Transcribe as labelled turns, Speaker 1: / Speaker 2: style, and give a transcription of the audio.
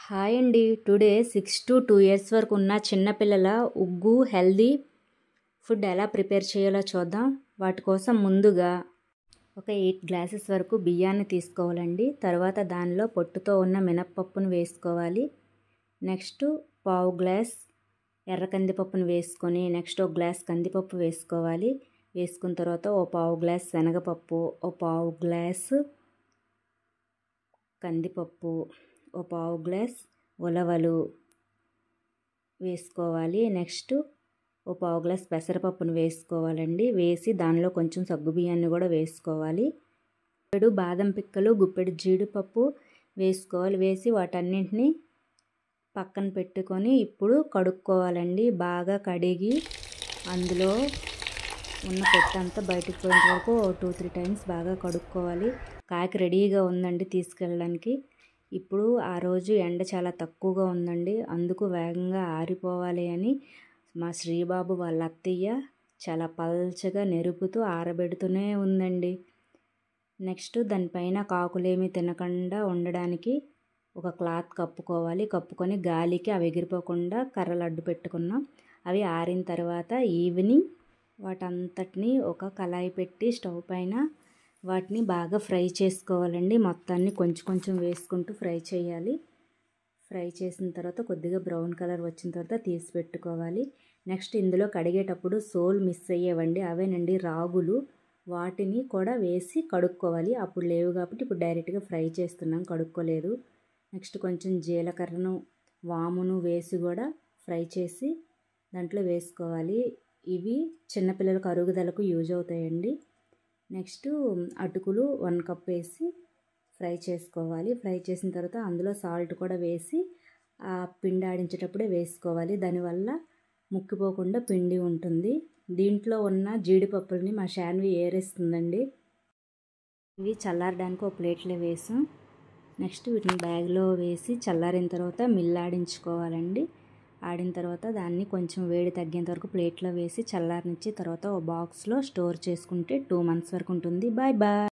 Speaker 1: Hi అండి. Today 6 to 2 years వరకు ఉన్న చిన్నపిల్లల ఉగ్గు హెల్దీ ఫుడ్ ఎలా ప్రిపేర్ చేయాలో చూద్దాం. వాటి కోసం ముందుగా ఒక 8 గ్లాసెస్ వరకు బియ్యాన్ని తీసుకోవాలండి. తర్వాత దానిలో పొట్టుతో ఉన్న మినప్పప్పును వేసుకోవాలి. నెక్స్ట్ పావు గ్లాస్ ఎర్ర కందిపప్పును వేసుకొని నెక్స్ట్ ఒక గ్లాస్ కందిపప్పు వేసుకోవాలి. వేసుకున్న తర్వాత ఓ పావు గ్లాస్ శనగపప్పు, ఓ పావు గ్లాసు కందిపప్పు, ఓ పావు గ్లాస్ ఉలవలు వేసుకోవాలి. నెక్స్ట్ ఓ పావు గ్లాస్ పెసరపప్పును వేసుకోవాలండి. వేసి దానిలో కొంచెం సగ్గుబియ్యాన్ని కూడా వేసుకోవాలి. గుప్పెడు బాదం పిక్కలు, గుప్పెడు జీడిపప్పు వేసుకోవాలి. వేసి వాటన్నింటినీ పక్కన పెట్టుకొని ఇప్పుడు కడుక్కోవాలండి. బాగా కడిగి అందులో ఉన్న పొట్టంతా బయటకు పోయేంత వరకు 2-3 టైమ్స్ బాగా కడుక్కోవాలి. కాకి రెడీగా ఉందండి తీసుకెళ్ళడానికి. ఇప్పుడు ఆ రోజు ఎండ చాలా తక్కువగా ఉందండి. అందుకు వేగంగా ఆరిపోవాలి అని మా శ్రీబాబు వాళ్ళ అత్తయ్య చాలా పల్చగా నెరుపుతూ ఆరబెడుతూనే ఉందండి. నెక్స్ట్ దానిపైన కాకులేమీ తినకుండా ఉండడానికి ఒక క్లాత్ కప్పుకోవాలి. కప్పుకొని గాలికి అవి ఎగిరిపోకుండా కర్రలు అడ్డు పెట్టుకున్నాం. అవి ఆరిన తర్వాత ఈవినింగ్ వాటంతటిని ఒక కళాయి పెట్టి స్టవ్ పైన వాటిని బాగా ఫ్రై చేసుకోవాలండి. మొత్తాన్ని కొంచెం కొంచెం వేసుకుంటూ ఫ్రై చేయాలి. ఫ్రై చేసిన తర్వాత కొద్దిగా బ్రౌన్ కలర్ వచ్చిన తర్వాత తీసి పెట్టుకోవాలి. నెక్స్ట్ ఇందులో కడిగేటప్పుడు సోల్ మిస్ అయ్యేవండి, అవేనండి రాగులు. వాటిని కూడా వేసి కడుక్కోవాలి. అప్పుడు లేవు కాబట్టి ఇప్పుడు డైరెక్ట్గా ఫ్రై చేస్తున్నాం, కడుక్కోలేదు. నెక్స్ట్ కొంచెం జీలకర్రను వామును వేసి కూడా ఫ్రై చేసి దాంట్లో వేసుకోవాలి. ఇవి చిన్నపిల్లలకు అరుగుదలకు యూజ్ అవుతాయండి. నెక్స్ట్ అటుకులు 1 కప్ వేసి ఫ్రై చేసుకోవాలి. ఫ్రై చేసిన తర్వాత అందులో సాల్ట్ కూడా వేసి ఆ పిండి ఆడించేటప్పుడే వేసుకోవాలి. దానివల్ల ముక్కిపోకుండా పిండి ఉంటుంది. దీంట్లో ఉన్న జీడిపప్పుల్ని మా శాన్వి ఏరేస్తుందండి. ఇవి చల్లారడానికి ఒక ప్లేట్లో వేసాం. నెక్స్ట్ వీటిని బ్యాగ్లో వేసి చల్లారిన తర్వాత మిల్లాడించుకోవాలండి. ఆడిన తర్వాత దాన్ని కొంచెం వేడి తగ్గేంత వరకు ప్లేట్లో వేసి చల్లారనిచ్చి తర్వాత ఓ బాక్స్లో స్టోర్ చేసుకుంటే 2 months వరకు ఉంటుంది. Bye bye.